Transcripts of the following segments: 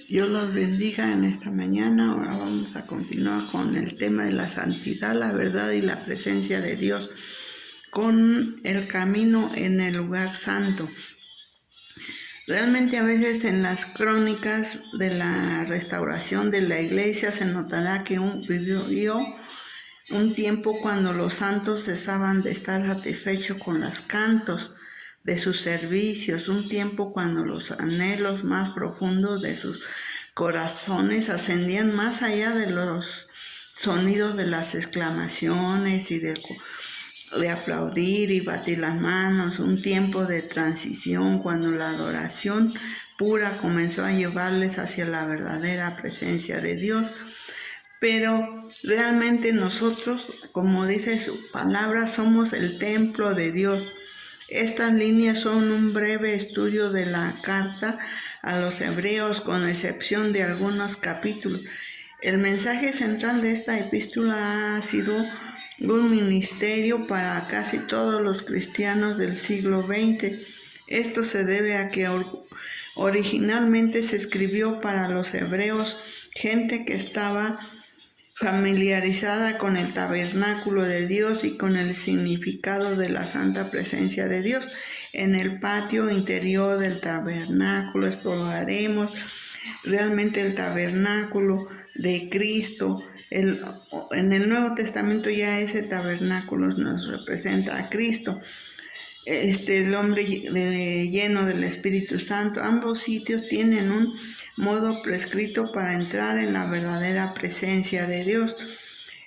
Dios los bendiga en esta mañana. Ahora vamos a continuar con el tema de la santidad, la verdad y la presencia de Dios, con el camino en el lugar santo. Realmente a veces en las crónicas de la restauración de la iglesia se notará que vivió un tiempo cuando los santos cesaban de estar satisfechos con los cantos de sus servicios, un tiempo cuando los anhelos más profundos de sus corazones ascendían más allá de los sonidos de las exclamaciones y de aplaudir y batir las manos, un tiempo de transición cuando la adoración pura comenzó a llevarles hacia la verdadera presencia de Dios. Pero realmente nosotros, como dice su palabra, somos el templo de Dios. Estas líneas son un breve estudio de la carta a los hebreos, con excepción de algunos capítulos. El mensaje central de esta epístola ha sido un ministerio para casi todos los cristianos del siglo XX. Esto se debe a que originalmente se escribió para los hebreos, gente que estaba familiarizada con el tabernáculo de Dios y con el significado de la santa presencia de Dios. En el patio interior del tabernáculo exploraremos realmente el tabernáculo de Cristo. En el Nuevo Testamento ya ese tabernáculo nos representa a Cristo. El hombre lleno del Espíritu Santo. Ambos sitios tienen un modo prescrito para entrar en la verdadera presencia de Dios.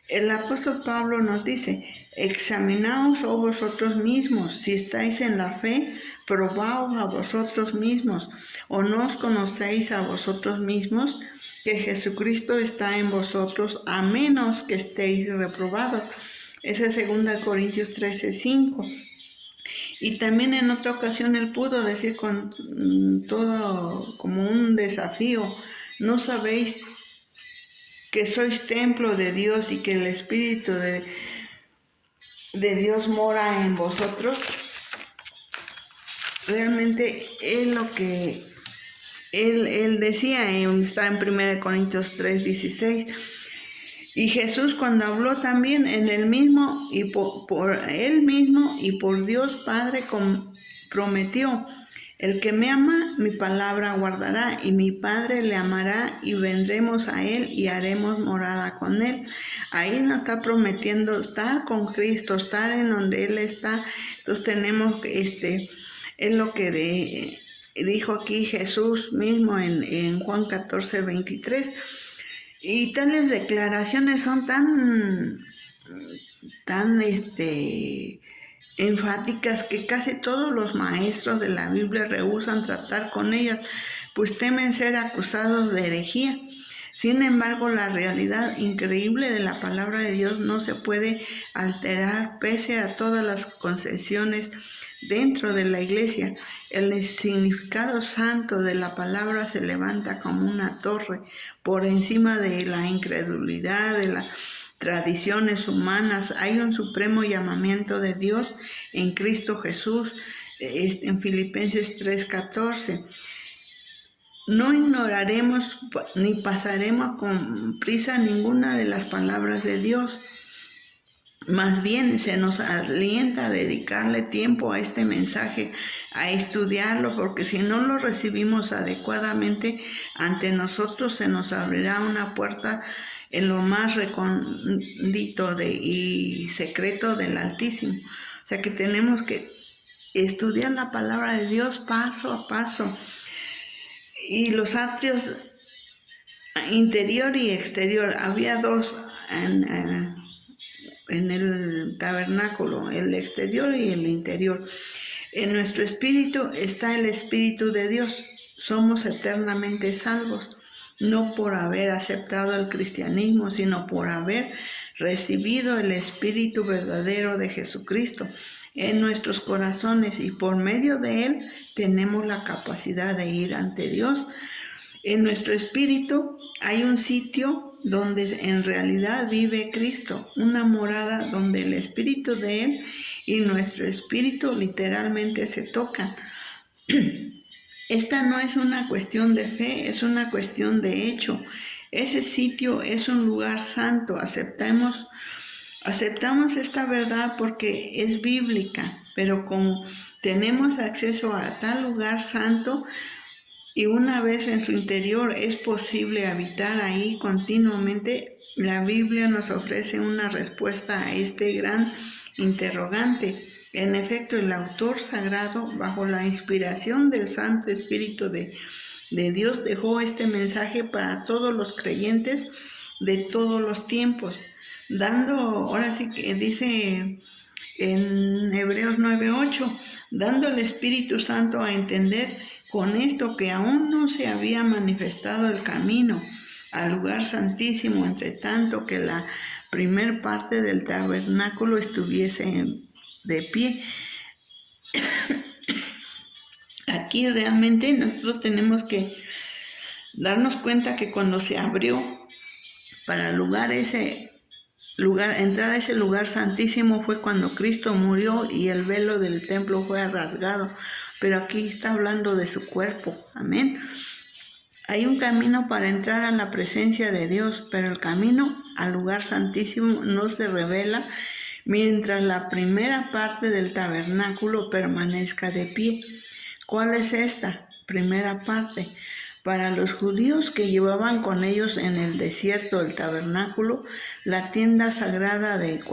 El apóstol Pablo nos dice: examinaos vosotros mismos, si estáis en la fe, probaos a vosotros mismos, o no os conocéis a vosotros mismos que Jesucristo está en vosotros, a menos que estéis reprobados. Esa es 2 Corintios 13:5. Y también en otra ocasión él pudo decir con todo como un desafío: ¿no sabéis que sois templo de Dios y que el Espíritu de Dios mora en vosotros? Realmente es lo que él decía, está en 1 Corintios 3:16. Y Jesús, cuando habló también en el mismo y por él mismo y por Dios Padre, prometió: el que me ama, mi palabra guardará, y mi Padre le amará, y vendremos a él y haremos morada con él. Ahí nos está prometiendo estar con Cristo, estar en donde Él está. Entonces tenemos que, es lo que dijo aquí Jesús mismo en Juan 14:23. Y tales declaraciones son tan enfáticas que casi todos los maestros de la Biblia rehúsan tratar con ellas, pues temen ser acusados de herejía. Sin embargo, la realidad increíble de la palabra de Dios no se puede alterar pese a todas las concesiones dentro de la iglesia. El significado santo de la palabra se levanta como una torre por encima de la incredulidad, de las tradiciones humanas. Hay un supremo llamamiento de Dios en Cristo Jesús, en Filipenses 3:14. No ignoraremos ni pasaremos con prisa ninguna de las palabras de Dios. Más bien se nos alienta a dedicarle tiempo a este mensaje, a estudiarlo, porque si no lo recibimos adecuadamente, ante nosotros se nos abrirá una puerta en lo más recóndito y secreto del Altísimo. O sea que tenemos que estudiar la palabra de Dios paso a paso. Y los atrios interior y exterior, había dos en el tabernáculo, el exterior y el interior. En nuestro espíritu está el Espíritu de Dios. Somos eternamente salvos, no por haber aceptado el cristianismo, sino por haber recibido el Espíritu verdadero de Jesucristo en nuestros corazones, y por medio de él tenemos la capacidad de ir ante Dios. En nuestro espíritu hay un sitio donde en realidad vive Cristo, una morada donde el Espíritu de Él y nuestro espíritu literalmente se tocan. Esta no es una cuestión de fe, es una cuestión de hecho. Ese sitio es un lugar santo. Aceptamos esta verdad porque es bíblica, pero como tenemos acceso a tal lugar santo y una vez en su interior es posible habitar ahí continuamente, la Biblia nos ofrece una respuesta a este gran interrogante. En efecto, el autor sagrado, bajo la inspiración del Santo Espíritu de Dios, dejó este mensaje para todos los creyentes de todos los tiempos, dando, ahora sí que dice en Hebreos 9:8, dando el Espíritu Santo a entender con esto que aún no se había manifestado el camino al lugar santísimo, entre tanto que la primer parte del tabernáculo estuviese de pie. Aquí realmente nosotros tenemos que darnos cuenta que cuando se abrió para entrar a ese lugar santísimo fue cuando Cristo murió y el velo del templo fue rasgado. Pero aquí está hablando de su cuerpo. Amén. Hay un camino para entrar a la presencia de Dios, pero el camino al lugar santísimo no se revela mientras la primera parte del tabernáculo permanezca de pie. ¿Cuál es esta primera parte? Para los judíos que llevaban con ellos en el desierto el tabernáculo, la tienda sagrada de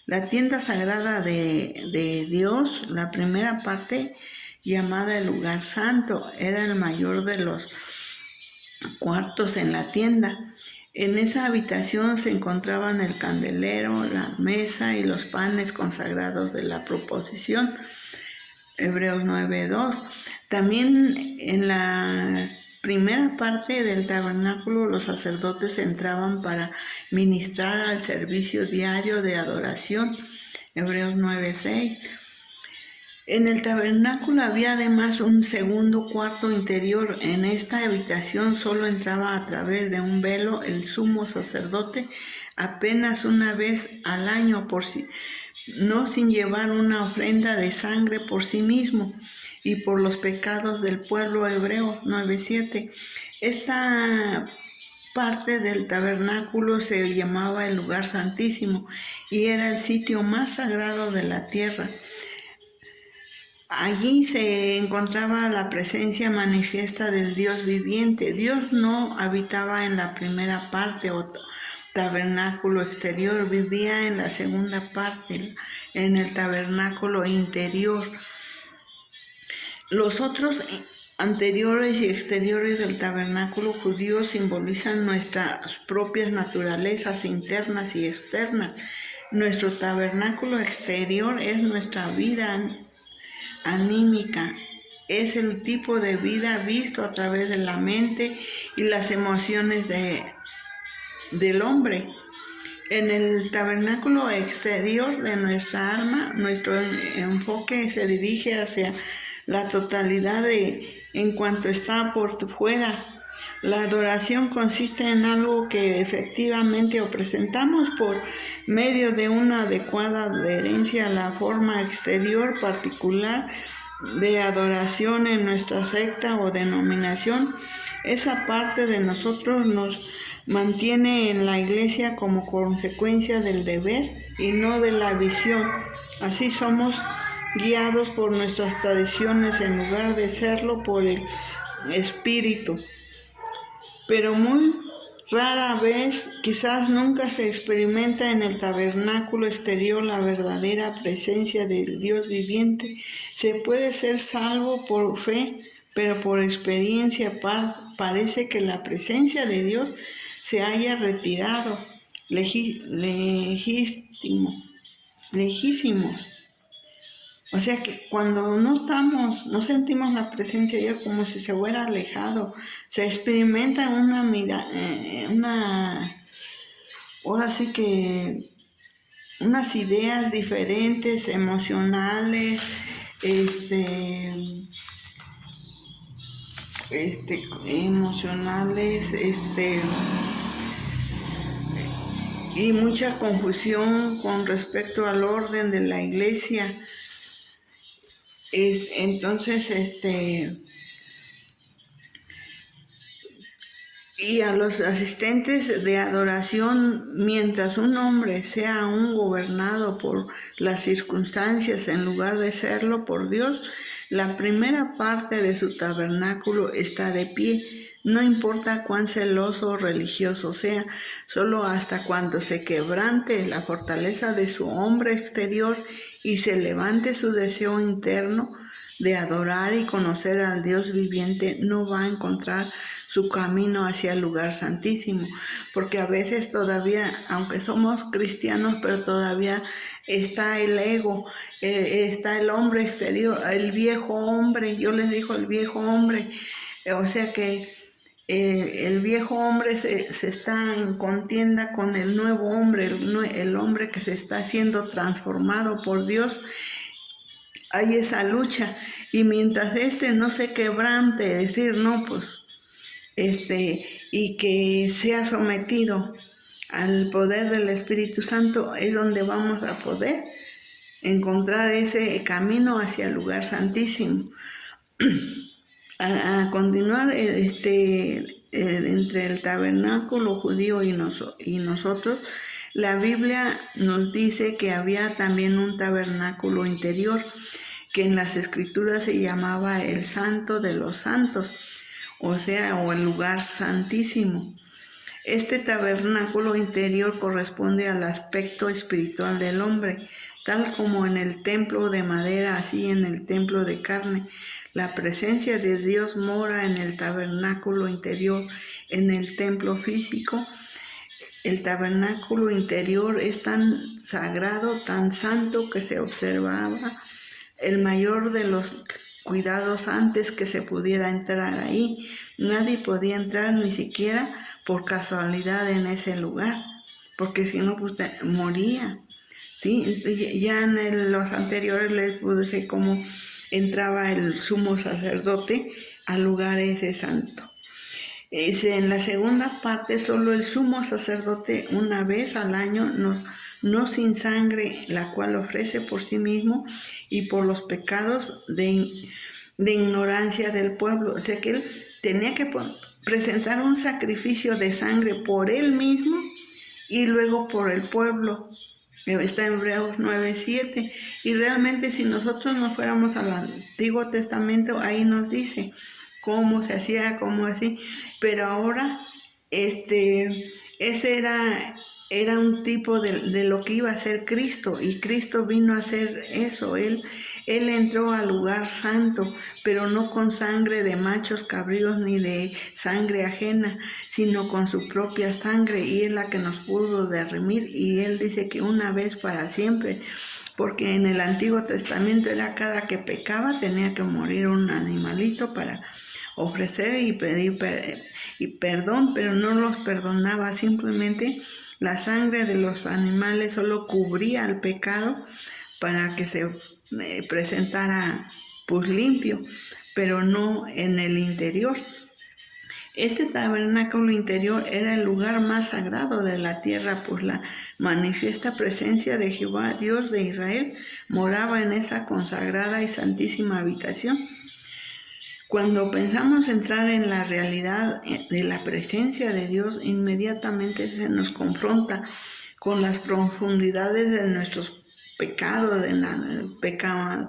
la tienda sagrada de Dios, la primera parte llamada el lugar santo, era el mayor de los cuartos en la tienda. En esa habitación se encontraban el candelero, la mesa y los panes consagrados de la proposición. Hebreos 9:2. También en la primera parte del tabernáculo los sacerdotes entraban para ministrar al servicio diario de adoración. Hebreos 9:6. En el tabernáculo había además un segundo cuarto interior. En esta habitación solo entraba a través de un velo el sumo sacerdote apenas una vez al año, no sin llevar una ofrenda de sangre por sí mismo y por los pecados del pueblo hebreo. 9:7. Esta parte del tabernáculo se llamaba el lugar santísimo y era el sitio más sagrado de la tierra. Allí se encontraba la presencia manifiesta del Dios viviente. Dios no habitaba en la primera parte o tabernáculo exterior, vivía en la segunda parte, en el tabernáculo interior. Los otros anteriores y exteriores del tabernáculo judío simbolizan nuestras propias naturalezas internas y externas. Nuestro tabernáculo exterior es nuestra vida anímica, es el tipo de vida visto a través de la mente y las emociones del hombre. En el tabernáculo exterior de nuestra alma, nuestro enfoque se dirige hacia la totalidad en cuanto está por fuera. La adoración consiste en algo que efectivamente presentamos por medio de una adecuada adherencia a la forma exterior particular de adoración en nuestra secta o denominación. Esa parte de nosotros nos mantiene en la iglesia como consecuencia del deber y no de la visión. Así somos guiados por nuestras tradiciones en lugar de serlo por el Espíritu. Pero muy rara vez, quizás nunca, se experimenta en el tabernáculo exterior la verdadera presencia del Dios viviente. Se puede ser salvo por fe, pero por experiencia parece que la presencia de Dios se haya retirado lejísimos. O sea que cuando no sentimos la presencia de Dios, como si se hubiera alejado, se experimenta ahora sí que unas ideas diferentes, emocionales, y mucha confusión con respecto al orden de la iglesia. Entonces, y a los asistentes de adoración, mientras un hombre sea aún gobernado por las circunstancias en lugar de serlo por Dios, la primera parte de su tabernáculo está de pie, no importa cuán celoso o religioso sea, solo hasta cuando se quebrante la fortaleza de su hombre exterior y se levante su deseo interno de adorar y conocer al Dios viviente, no va a encontrar su camino hacia el lugar santísimo, porque a veces todavía, aunque somos cristianos, pero todavía está el ego, está el hombre exterior, el viejo hombre, yo les digo el viejo hombre, o sea que el viejo hombre se está en contienda con el nuevo hombre, el hombre que se está siendo transformado por Dios. Hay esa lucha, y mientras no se quebrante, decir, no, pues, y que sea sometido al poder del Espíritu Santo, es donde vamos a poder encontrar ese camino hacia el lugar santísimo. A continuar, entre el tabernáculo judío y nosotros, la Biblia nos dice que había también un tabernáculo interior, que en las Escrituras se llamaba el Santo de los Santos, o el lugar santísimo. Este tabernáculo interior corresponde al aspecto espiritual del hombre, tal como en el templo de madera, así en el templo de carne. La presencia de Dios mora en el tabernáculo interior, en el templo físico. El tabernáculo interior es tan sagrado, tan santo, que se observaba el mayor de los cuidados antes que se pudiera entrar ahí. Nadie podía entrar ni siquiera por casualidad en ese lugar, porque si no, pues moría. ¿Sí? Entonces, ya en los anteriores les dije cómo entraba el sumo sacerdote al lugar ese santo. En la segunda parte, solo el sumo sacerdote una vez al año, no sin sangre, la cual ofrece por sí mismo y por los pecados de ignorancia del pueblo. O sea que él tenía que presentar un sacrificio de sangre por él mismo y luego por el pueblo. Está en Hebreos 9:7. Y realmente, si nosotros nos fuéramos al Antiguo Testamento, ahí nos dice cómo se hacía, cómo así. Pero ahora, ese era un tipo de lo que iba a ser Cristo, y Cristo vino a hacer eso. Él entró al lugar santo, pero no con sangre de machos cabríos ni de sangre ajena, sino con su propia sangre, y es la que nos pudo redimir. Y él dice que una vez para siempre, porque en el Antiguo Testamento era cada que pecaba tenía que morir un animalito para ofrecer y pedir perdón, pero no los perdonaba. Simplemente la sangre de los animales solo cubría el pecado para que se presentara pues limpio, pero no en el interior. Este tabernáculo interior era el lugar más sagrado de la tierra, pues la manifiesta presencia de Jehová, Dios de Israel, moraba en esa consagrada y santísima habitación. Cuando pensamos entrar en la realidad de la presencia de Dios, inmediatamente se nos confronta con las profundidades de nuestros pecados,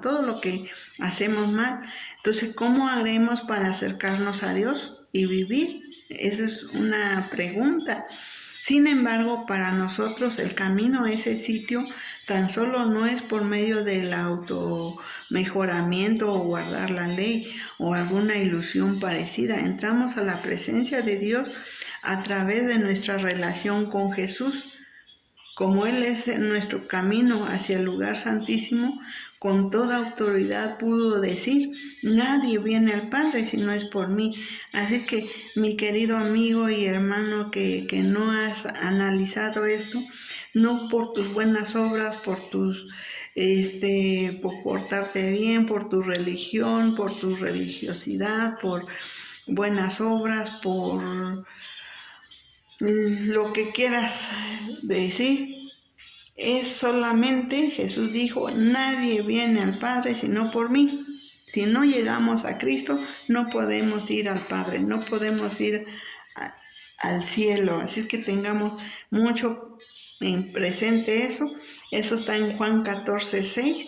todo lo que hacemos mal. Entonces, ¿cómo haremos para acercarnos a Dios y vivir? Esa es una pregunta. Sin embargo, para nosotros el camino a ese sitio tan solo no es por medio del automejoramiento o guardar la ley o alguna ilusión parecida. Entramos a la presencia de Dios a través de nuestra relación con Jesús. Como Él es nuestro camino hacia el lugar santísimo, con toda autoridad pudo decir: nadie viene al Padre si no es por mí. Así que, mi querido amigo y hermano que no has analizado esto, no por tus buenas obras, por portarte bien, por tu religión, por tu religiosidad, por buenas obras, por lo que quieras decir, es solamente, Jesús dijo, nadie viene al Padre sino por mí. Si no llegamos a Cristo, no podemos ir al Padre, no podemos ir al cielo. Así es que tengamos mucho en presente eso. Eso está en Juan 14:6.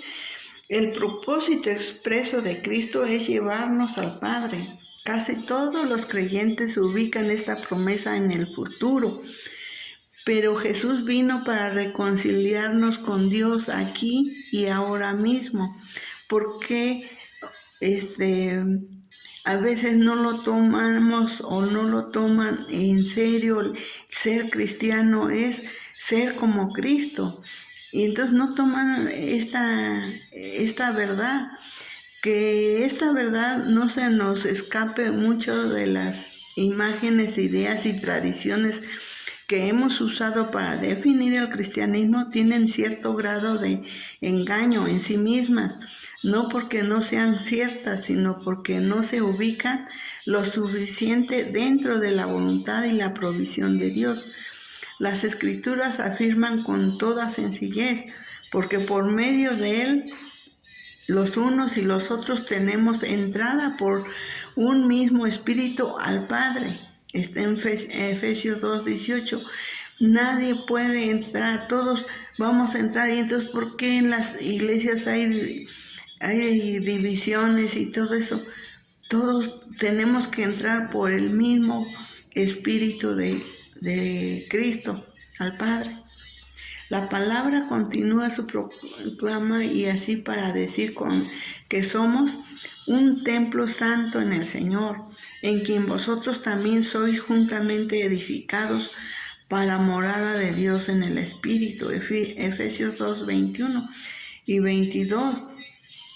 El propósito expreso de Cristo es llevarnos al Padre. Casi todos los creyentes ubican esta promesa en el futuro, pero Jesús vino para reconciliarnos con Dios aquí y ahora mismo. Porque a veces no lo tomamos o no lo toman en serio. Ser cristiano es ser como Cristo. Y entonces no toman esta verdad, que esta verdad no se nos escape mucho de las imágenes, ideas y tradiciones que hemos usado para definir el cristianismo. Tienen cierto grado de engaño en sí mismas, no porque no sean ciertas, sino porque no se ubican lo suficiente dentro de la voluntad y la provisión de Dios. Las Escrituras afirman con toda sencillez, porque por medio de Él, los unos y los otros tenemos entrada por un mismo Espíritu al Padre. Está en Efesios 2:18. Nadie puede entrar, todos vamos a entrar. Y entonces, ¿por qué en las iglesias hay divisiones y todo eso? Todos tenemos que entrar por el mismo Espíritu de Cristo al Padre. La palabra continúa su proclama y así para decir que somos un templo santo en el Señor, en quien vosotros también sois juntamente edificados para morada de Dios en el Espíritu. Efesios 2:21 y 22.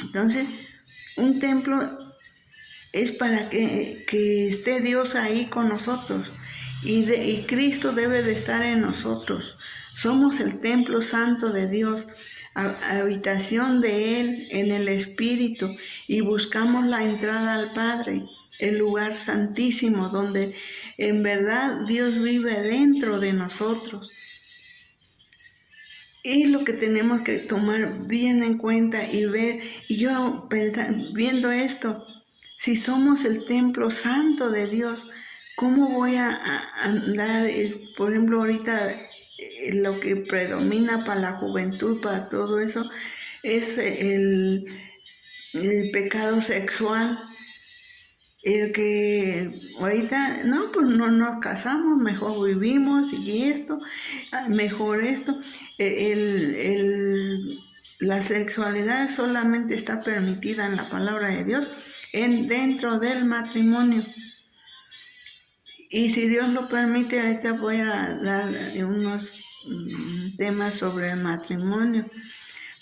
Entonces, un templo es para que esté Dios ahí con nosotros. Y Cristo debe de estar en nosotros. Somos el templo santo de Dios, habitación de Él en el Espíritu, y buscamos la entrada al Padre, el lugar santísimo donde en verdad Dios vive dentro de nosotros. Es lo que tenemos que tomar bien en cuenta y ver. Y yo viendo esto, si somos el templo santo de Dios, ¿cómo voy a andar? Por ejemplo, ahorita lo que predomina para la juventud, para todo eso, es el pecado sexual. El que ahorita, no, pues no nos casamos, mejor vivimos y esto, mejor esto. La sexualidad solamente está permitida en la palabra de Dios dentro del matrimonio. Y si Dios lo permite, ahorita voy a dar unos temas sobre el matrimonio,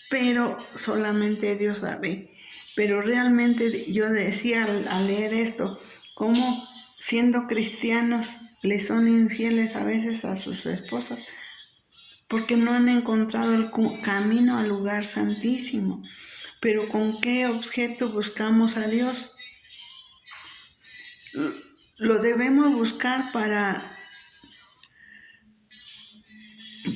pero solamente Dios sabe. Pero realmente yo decía al leer esto, cómo siendo cristianos le son infieles a veces a sus esposas, porque no han encontrado el camino al lugar santísimo. Pero ¿con qué objeto buscamos a Dios? Lo debemos buscar para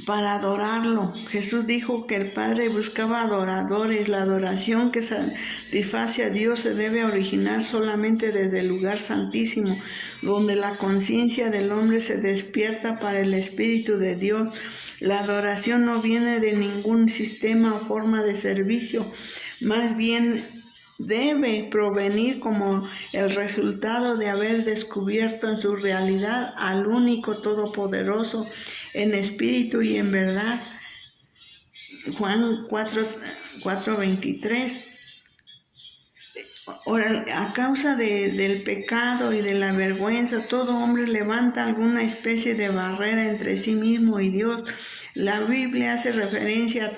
adorarlo. Jesús dijo que el Padre buscaba adoradores. La adoración que satisface a Dios se debe originar solamente desde el lugar santísimo, donde la conciencia del hombre se despierta para el Espíritu de Dios. La adoración no viene de ningún sistema o forma de servicio, más bien debe provenir como el resultado de haber descubierto en su realidad al único todopoderoso en espíritu y en verdad. Juan 4:23. Ahora, a causa del pecado y de la vergüenza, todo hombre levanta alguna especie de barrera entre sí mismo y Dios. La Biblia hace referencia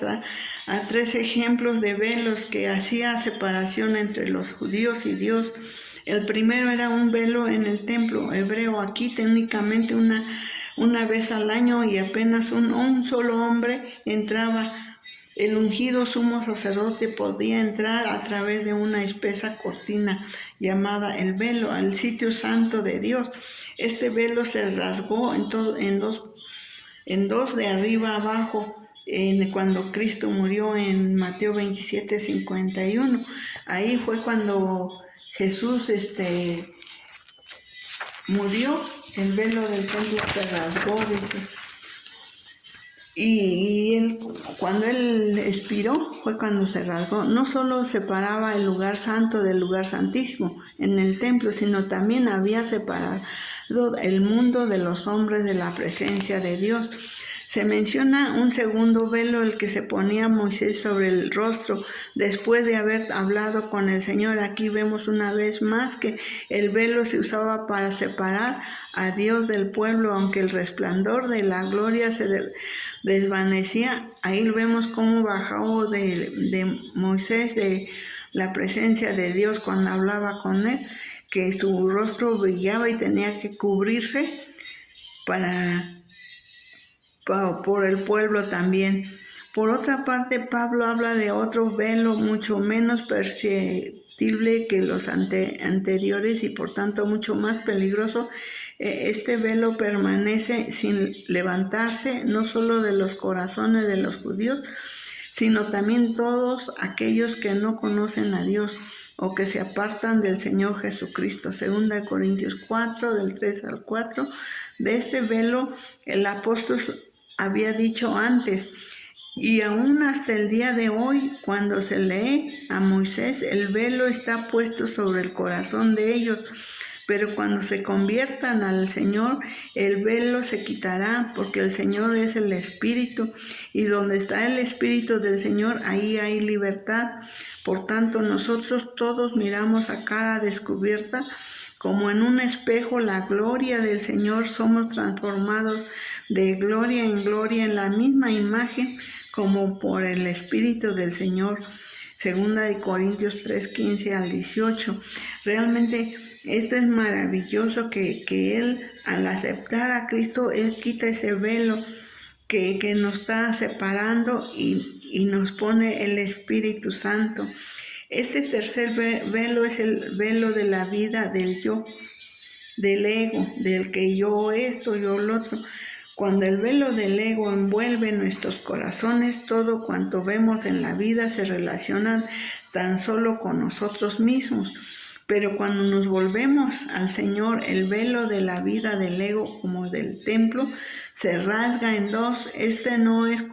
a 3 ejemplos de velos que hacía separación entre los judíos y Dios. El primero era un velo en el templo hebreo, aquí técnicamente una vez al año, y apenas un solo hombre entraba. El ungido sumo sacerdote podía entrar a través de una espesa cortina llamada el velo al sitio santo de Dios. Este velo se rasgó en dos de arriba a abajo, cuando Cristo murió en Mateo 27:51. Ahí fue cuando Jesús murió, el velo del templo se rasgó, dice. Y cuando él expiró fue cuando se rasgó. No solo separaba el lugar santo del lugar santísimo en el templo, sino también había separado el mundo de los hombres de la presencia de Dios. Se menciona un segundo velo, el que se ponía Moisés sobre el rostro después de haber hablado con el Señor. Aquí vemos una vez más que el velo se usaba para separar a Dios del pueblo, aunque el resplandor de la gloria se desvanecía. Ahí vemos cómo bajó de Moisés de la presencia de Dios cuando hablaba con él, que su rostro brillaba y tenía que cubrirse por el pueblo también. Por otra parte, Pablo habla de otro velo mucho menos perceptible que los anteriores y por tanto mucho más peligroso. Este velo permanece sin levantarse, no solo de los corazones de los judíos, sino también todos aquellos que no conocen a Dios o que se apartan del Señor Jesucristo. 2 Corintios 4, del 3 al 4. De este velo el apóstol había dicho antes, y aún hasta el día de hoy, cuando se lee a Moisés, el velo está puesto sobre el corazón de ellos. Pero cuando se conviertan al Señor, el velo se quitará, porque el Señor es el Espíritu, y donde está el Espíritu del Señor, ahí hay libertad. Por tanto, nosotros todos miramos a cara descubierta, como en un espejo, la gloria del Señor. Somos transformados de gloria en gloria en la misma imagen, como por el Espíritu del Señor. 2 Corintios 3, 15 al 18. Realmente esto es maravilloso que Él, al aceptar a Cristo, Él quita ese velo que nos está separando y nos pone el Espíritu Santo. Este tercer velo es el velo de la vida del yo, del ego, del que yo esto, yo lo otro. Cuando el velo del ego envuelve nuestros corazones, todo cuanto vemos en la vida se relaciona tan solo con nosotros mismos. Pero cuando nos volvemos al Señor, el velo de la vida del ego como del templo se rasga en dos. Este no es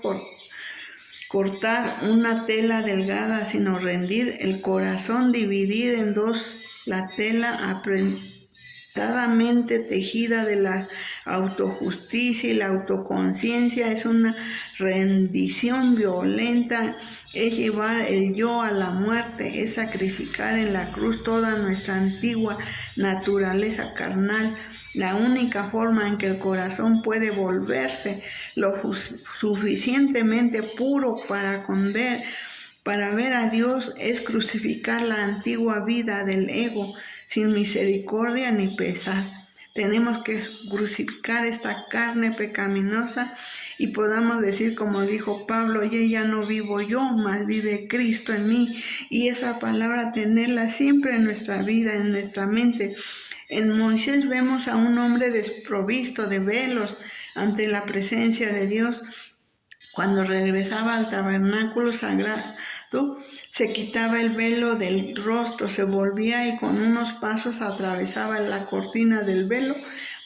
cortar una tela delgada, sino rendir el corazón, dividir en dos la tela apretadamente tejida de la autojusticia y la autoconciencia. Es una rendición violenta, es llevar el yo a la muerte, es sacrificar en la cruz toda nuestra antigua naturaleza carnal. La única forma en que el corazón puede volverse lo suficientemente puro para ver a Dios es crucificar la antigua vida del ego sin misericordia ni pesar. Tenemos que crucificar esta carne pecaminosa y podamos decir, como dijo Pablo, y ya no vivo yo, mas vive Cristo en mí. Y esa palabra tenerla siempre en nuestra vida, en nuestra mente. En Moisés vemos a un hombre desprovisto de velos ante la presencia de Dios. Cuando regresaba al tabernáculo sagrado, se quitaba el velo del rostro, se volvía y con unos pasos atravesaba la cortina del velo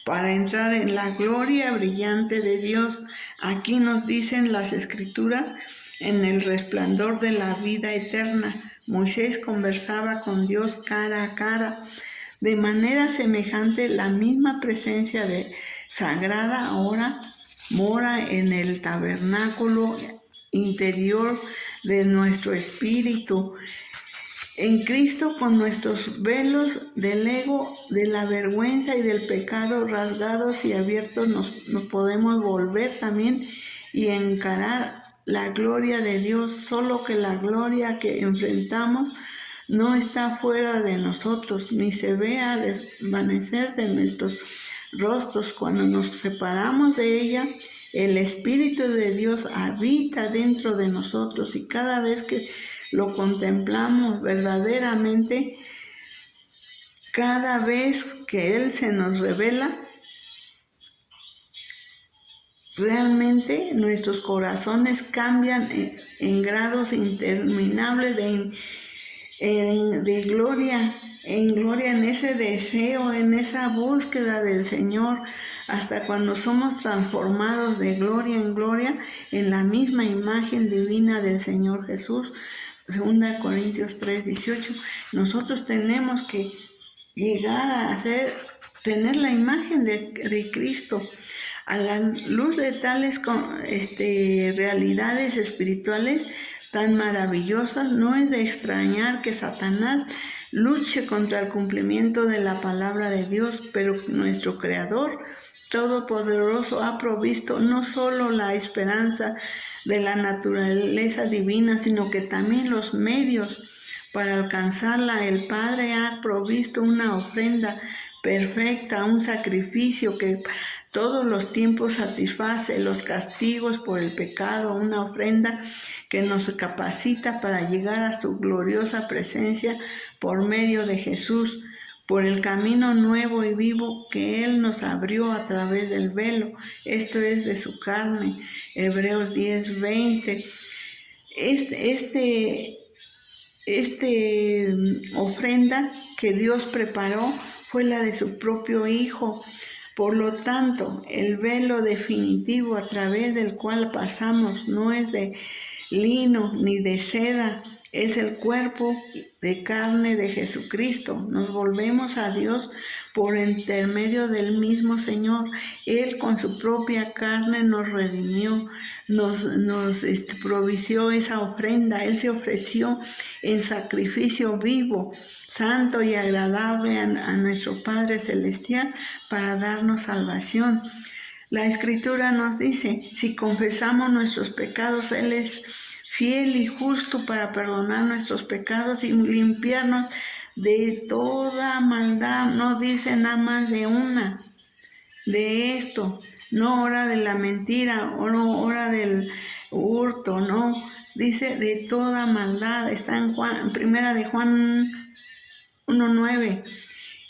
para entrar en la gloria brillante de Dios. Aquí nos dicen las Escrituras, en el resplandor de la vida eterna, Moisés conversaba con Dios cara a cara. De manera semejante, la misma presencia sagrada ahora mora en el tabernáculo interior de nuestro espíritu. En Cristo, con nuestros velos del ego, de la vergüenza y del pecado rasgados y abiertos, nos podemos volver también y encarar la gloria de Dios. Solo que la gloria que enfrentamos no está fuera de nosotros, ni se ve a desvanecer de nuestros rostros. Cuando nos separamos de ella, el Espíritu de Dios habita dentro de nosotros y cada vez que lo contemplamos verdaderamente, cada vez que Él se nos revela, realmente nuestros corazones cambian en grados interminables de gloria, en gloria, en ese deseo, en esa búsqueda del Señor, hasta cuando somos transformados de gloria en gloria en la misma imagen divina del Señor Jesús. 2 Corintios 3:18. Nosotros tenemos que llegar a tener la imagen de Cristo. A la luz de tales realidades espirituales tan maravillosas, no es de extrañar que Satanás luche contra el cumplimiento de la palabra de Dios, pero nuestro Creador Todopoderoso ha provisto no solo la esperanza de la naturaleza divina, sino que también los medios para alcanzarla. El Padre ha provisto una ofrenda perfecta, un sacrificio que todos los tiempos satisface los castigos por el pecado, una ofrenda que nos capacita para llegar a su gloriosa presencia por medio de Jesús, por el camino nuevo y vivo que Él nos abrió a través del velo, esto es de su carne. Hebreos 10:20. Ofrenda que Dios preparó fue la de su propio Hijo. Por lo tanto, el velo definitivo a través del cual pasamos no es de lino ni de seda, es el cuerpo de carne de Jesucristo. Nos volvemos a Dios por intermedio del mismo Señor. Él con su propia carne nos redimió, nos provisió esa ofrenda. Él se ofreció en sacrificio vivo, santo y agradable a nuestro Padre Celestial para darnos salvación. La Escritura nos dice, si confesamos nuestros pecados, Él es fiel y justo para perdonar nuestros pecados y limpiarnos de toda maldad. No dice nada más de esto, no hora de la mentira o no hora del hurto, no, dice de toda maldad. Está en Primera de Juan 1:9.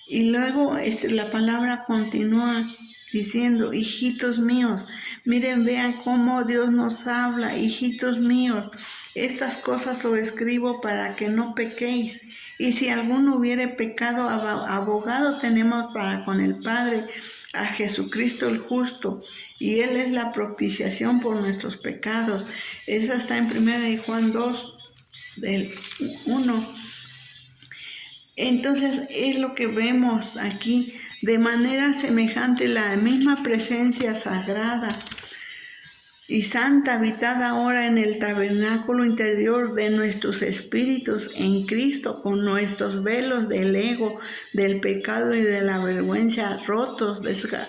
Y luego la palabra continúa diciendo, hijitos míos, miren, vean cómo Dios nos habla, hijitos míos, estas cosas os escribo para que no pequéis. Y si alguno hubiere pecado, abogado tenemos para con el Padre, a Jesucristo el justo, y Él es la propiciación por nuestros pecados. Esa está en 1 Juan 2, del 1. Entonces es lo que vemos aquí, de manera semejante la misma presencia sagrada y santa habitada ahora en el tabernáculo interior de nuestros espíritus en Cristo, con nuestros velos del ego, del pecado y de la vergüenza rotos,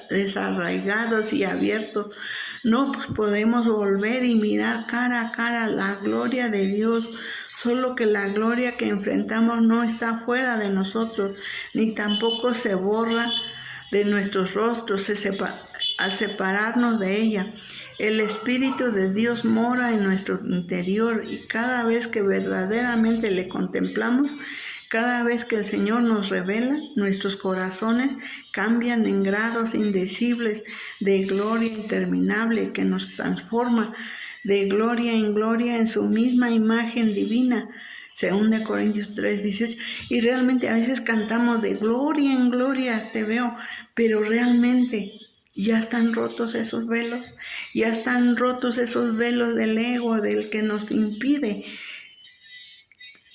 desarraigados y abiertos. No podemos volver y mirar cara a cara la gloria de Dios. Solo que la gloria que enfrentamos no está fuera de nosotros, ni tampoco se borra de nuestros rostros al separarnos de ella. El Espíritu de Dios mora en nuestro interior y cada vez que verdaderamente le contemplamos, cada vez que el Señor nos revela, nuestros corazones cambian en grados indecibles de gloria interminable que nos transforma de gloria en gloria en su misma imagen divina. 2 Corintios 3:18. Y realmente a veces cantamos de gloria en gloria, te veo, pero realmente ya están rotos esos velos, ya están rotos esos velos del ego, del que nos impide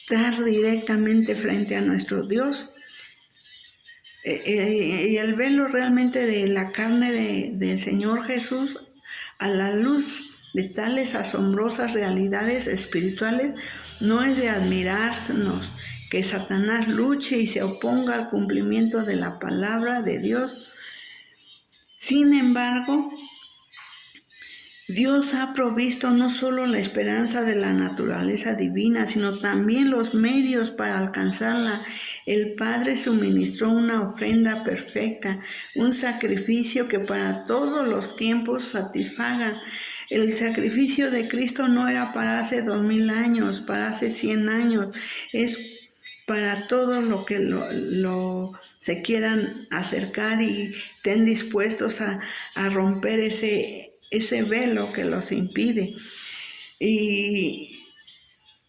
estar directamente frente a nuestro Dios. Y el velo realmente de la carne del Señor Jesús, a la luz de tales asombrosas realidades espirituales, no es de admirarnos que Satanás luche y se oponga al cumplimiento de la palabra de Dios. Sin embargo, Dios ha provisto no solo la esperanza de la naturaleza divina, sino también los medios para alcanzarla. El Padre suministró una ofrenda perfecta, un sacrificio que para todos los tiempos satisfaga. El sacrificio de Cristo no era para hace 2000 años, para hace 100 años, es para todos los que se quieran acercar y estén dispuestos a romper ese ese velo que los impide. Y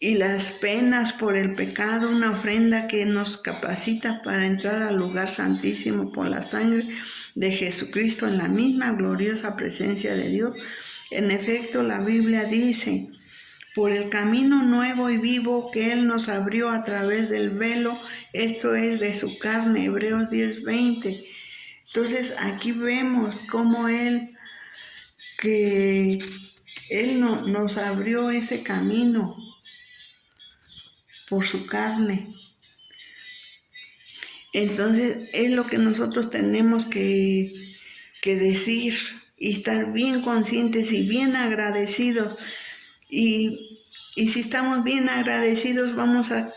las penas por el pecado, una ofrenda que nos capacita para entrar al lugar santísimo por la sangre de Jesucristo en la misma gloriosa presencia de Dios. En efecto, la Biblia dice, por el camino nuevo y vivo que Él nos abrió a través del velo, esto es de su carne, Hebreos 10:20. Entonces aquí vemos cómo Él nos abrió ese camino por su carne. Entonces es lo que nosotros tenemos que decir y estar bien conscientes y bien agradecidos. Y si estamos bien agradecidos, vamos a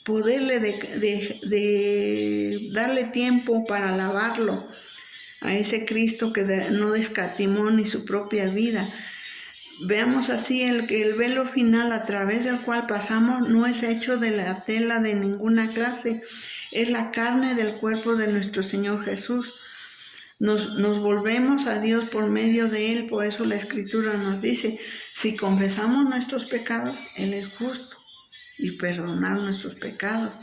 poderle darle tiempo para alabarlo a ese Cristo que no escatimó ni su propia vida. Veamos así que el velo final a través del cual pasamos no es hecho de la tela de ninguna clase, es la carne del cuerpo de nuestro Señor Jesús. Nos volvemos a Dios por medio de Él, por eso la Escritura nos dice, si confesamos nuestros pecados, Él es justo y perdonar nuestros pecados.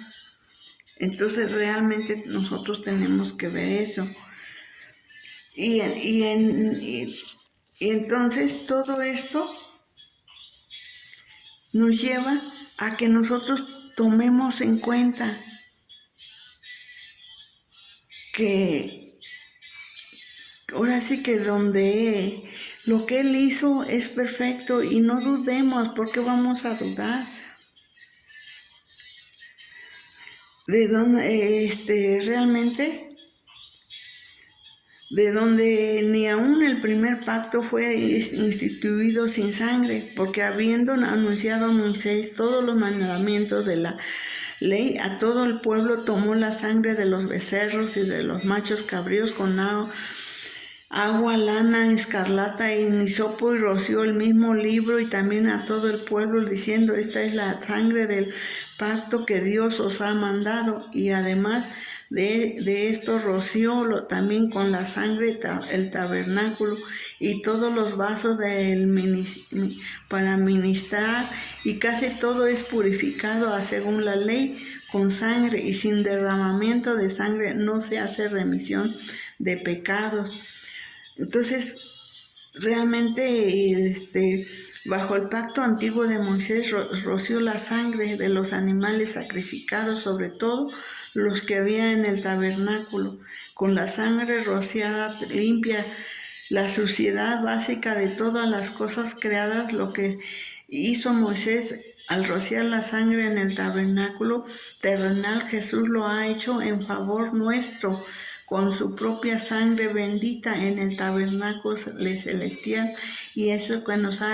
Entonces realmente nosotros tenemos que ver eso. Y entonces todo esto nos lleva a que nosotros tomemos en cuenta que ahora sí que donde lo que Él hizo es perfecto y no dudemos, porque vamos a dudar. De donde realmente de donde ni aún el primer pacto fue instituido sin sangre, porque habiendo anunciado a Moisés todos los mandamientos de la ley, a todo el pueblo tomó la sangre de los becerros y de los machos cabríos con agua, lana, escarlata y hisopo, y roció el mismo libro y también a todo el pueblo, diciendo, esta es la sangre del pacto que Dios os ha mandado. Y además de esto roció también con la sangre el tabernáculo y todos los vasos para ministrar, y casi todo es purificado según la ley con sangre, y sin derramamiento de sangre no se hace remisión de pecados. Entonces, realmente bajo el pacto antiguo de Moisés roció la sangre de los animales sacrificados, sobre todo los que había en el tabernáculo. Con la sangre rociada limpia la suciedad básica de todas las cosas creadas. Lo que hizo Moisés al rociar la sangre en el tabernáculo terrenal, Jesús lo ha hecho en favor nuestro con su propia sangre bendita en el tabernáculo celestial, y eso que nos ha